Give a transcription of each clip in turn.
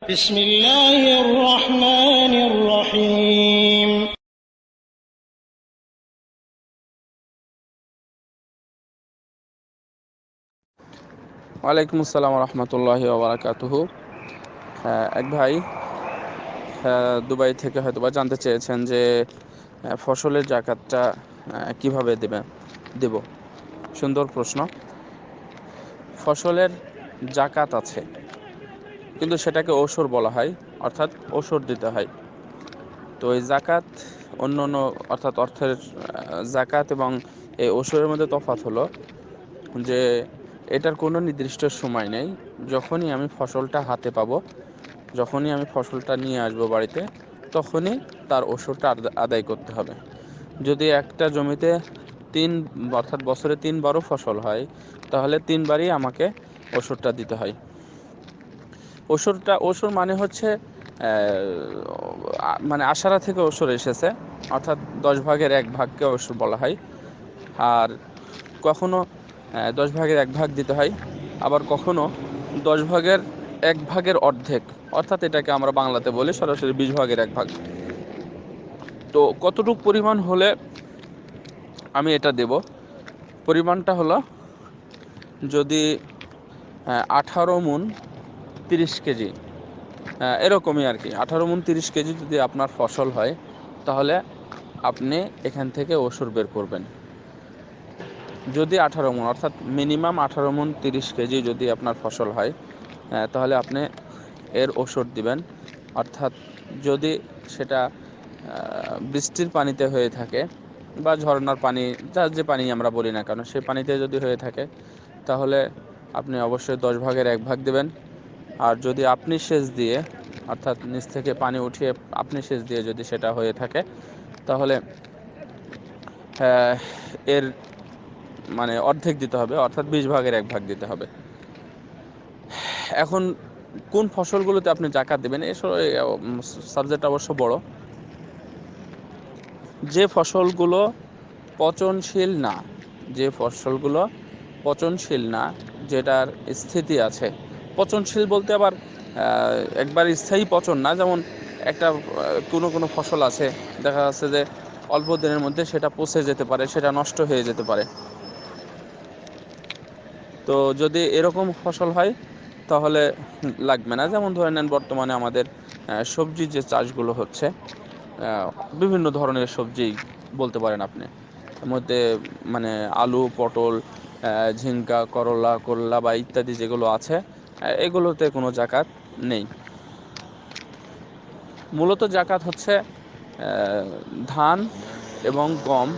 بسم الله الرحمن الرحيم ওয়ালাইকুম আসসালাম রহমতুল্লাহি ওবারাকাতুহু। এক ভাই দুবাই থেকে হয়তোবা জানতে চেয়েছেন যে ফসলের জাকাতটা কিভাবে দেব। সুন্দর প্রশ্ন। ফসলের জাকাত আছে, কিন্তু সেটাকে ওশর বলা হয়, অর্থাৎ ওশর দিতে হয়। তো এই জাকাত অন্য অন্য অর্থাৎ অর্থের জাকাত এবং এই ওশরের মধ্যে তফাৎ হলো যে এটার কোনো নির্দিষ্ট সময় নেই। যখনই আমি ফসলটা হাতে পাবো, যখনই আমি ফসলটা নিয়ে আসবো বাড়িতে, তখনই তার ওষুধটা আদায় করতে হবে। যদি একটা জমিতে অর্থাৎ বছরে 3বারও ফসল হয়, তাহলে 3বারই আমাকে ওষুধটা দিতে হয়। ওষুধ মানে হচ্ছে মানে আশারা থেকে ওষুধ এসেছে, অর্থাৎ 10 ভাগের 1 ভাগকে ওষুধ বলা হয়। আর কখনো 10 ভাগের 1 ভাগ দিতে হয়, আবার কখনো 10 ভাগের 1 ভাগের অর্ধেক, অর্থাৎ এটাকে আমরা বাংলাতে বলি সরাসরি 20 ভাগের 1 ভাগ। তো কতটুক পরিমাণ হলে আমি এটা দেব? পরিমাণটা হলো, যদি 18 মণ 30 কেজি, এরকমই আর কি, 18 মণ 30 কেজি যদি আপনার ফসল হয়, তাহলে আপনি এখান থেকে ওষুধ বের করবেন। যদি 18 মণ অর্থাৎ মিনিমাম 18 মণ 30 কেজি যদি আপনার ফসল হয়, তাহলে আপনি এর ওষুধ দিবেন। অর্থাৎ যদি সেটা বৃষ্টির পানিতে হয়ে থাকে বা ঝর্ণার পানি, যার যে পানি আমরা বলি না কেন, সেই পানিতে যদি হয়ে থাকে, তাহলে আপনি অবশ্যই 10 ভাগের 1 ভাগ দেবেন। আর যদি আপনি সেচ দিয়ে, অর্থাৎ নিচ থেকে পানি উঠিয়ে আপনি সেচ দিয়ে যদি সেটা হয়ে থাকে, তাহলে এর মানে অর্ধেক দিতে হবে, অর্থাৎ 20 ভাগের 1 ভাগ দিতে হবে। এখন কোন ফসলগুলোতে আপনি জাকাত দেবেন, এই সাবজেক্ট অবশ্য বড়। যে ফসলগুলো পচনশীল না, যে ফসলগুলো পচনশীল না, যেটার স্থিতি আছে। পচনশীল বলতে আবার একবার স্থায়ী পচন না, যেমন একটা কোনো কোনো ফসল আছে, দেখা যাচ্ছে যে অল্প দিনের মধ্যে সেটা পচে যেতে পারে, সেটা নষ্ট হয়ে যেতে পারে। তো যদি এরকম ফসল হয়, তাহলে লাগবে না। যেমন ধরে নেন, বর্তমানে আমাদের সবজির যে চাষগুলো হচ্ছে, বিভিন্ন ধরনের সবজি বলতে পারেন আপনি, এর মধ্যে মানে আলু, পটল, ঝিঙ্গা, করলা বা ইত্যাদি যেগুলো আছে, এগুলোতে কোনো জাকাত নেই। মূলত জাকাত হচ্ছে ধান এবং গম,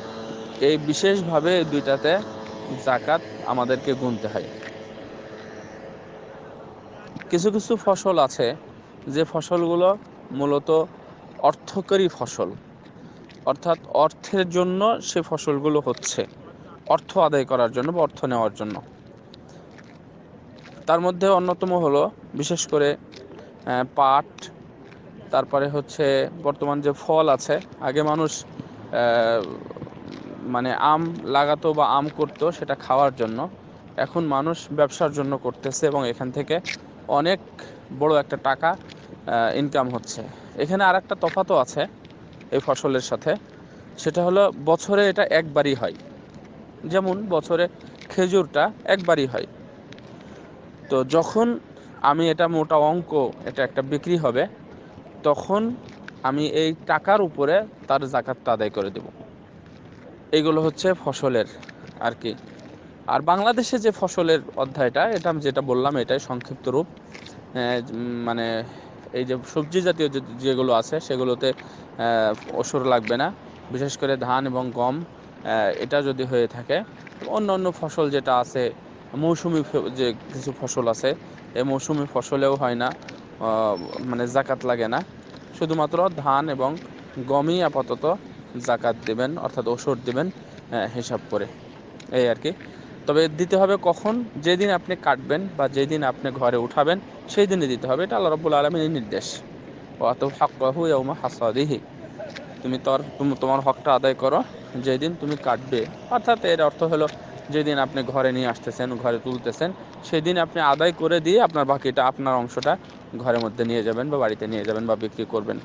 এই বিশেষভাবে দুইটাতে জাকাত আমাদেরকে গুনতে হয়। কিছু কিছু ফসল আছে, যে ফসলগুলো মূলত অর্থকরী ফসল, অর্থাৎ অর্থের জন্য সে ফসলগুলো হচ্ছে, অর্থ আদায় করার জন্য বা অর্থ নেওয়ার জন্য। তার মধ্যে অন্যতম হলো বিশেষ করে পাট, তারপরে হচ্ছে বর্তমান যে ফল আছে। আগে মানুষ মানে আম লাগাতো বা আম করতো সেটা খাওয়ার জন্য, এখন মানুষ ব্যবসার জন্য করতেছে এবং এখান থেকে অনেক বড় একটা টাকা ইনকাম হচ্ছে। এখানে আর একটা তফাতও আছে এই ফসলের সাথে, সেটা হলো বছরে এটা একবারই হয়। যেমন বছরে খেজুরটা একবারই হয়। তো যখন আমি এটা মোটা অঙ্ক, এটা একটা বিক্রি হবে, তখন আমি এই টাকার উপরে তার জাকাতটা আদায় করে দেব। এইগুলো হচ্ছে ফসলের আর কি। আর বাংলাদেশে যে ফসলের অধ্যায়টা, এটা আমি যেটা বললাম এটাই সংক্ষিপ্ত রূপ। মানে এই যে সবজি জাতীয় যেগুলো আছে, সেগুলোতে ওষুধ লাগবে না। বিশেষ করে ধান এবং গম, এটা যদি হয়ে থাকে। অন্য অন্য ফসল যেটা আছে, মৌসুমি যে কিছু ফসল আছে, এই মৌসুমি ফসলেও হয় না, মানে জাকাত লাগে না। শুধুমাত্র ধান এবং গমই আপাতত জাকাত দেবেন, অর্থাৎ ওষুধ দেবেন হিসাব করে, এই আর কি। তবে দিতে হবে কখন? যেদিন আপনি কাটবেন বা যেদিন আপনি ঘরে উঠাবেন, সেই দিনই দিতে হবে। এটা আল্লাহ রাব্বুল আলামিনের নির্দেশ। ওয়াতু হাক্কাহু ইয়াউমা হাসাদিহি, তুমি তোমার হকটা আদায় করো যেদিন তুমি কাটবে। অর্থাৎ এর অর্থ হলো যেদিন আপনি ঘরে নিয়ে আসতেছেন, ঘরে তুলতেছেন, সেদিন আপনি আদায় করে দিয়ে আপনার বাকিটা, আপনার অংশটা ঘরের মধ্যে নিয়ে যাবেন বা বাড়িতে নিয়ে যাবেন বা বিক্রি করবেন।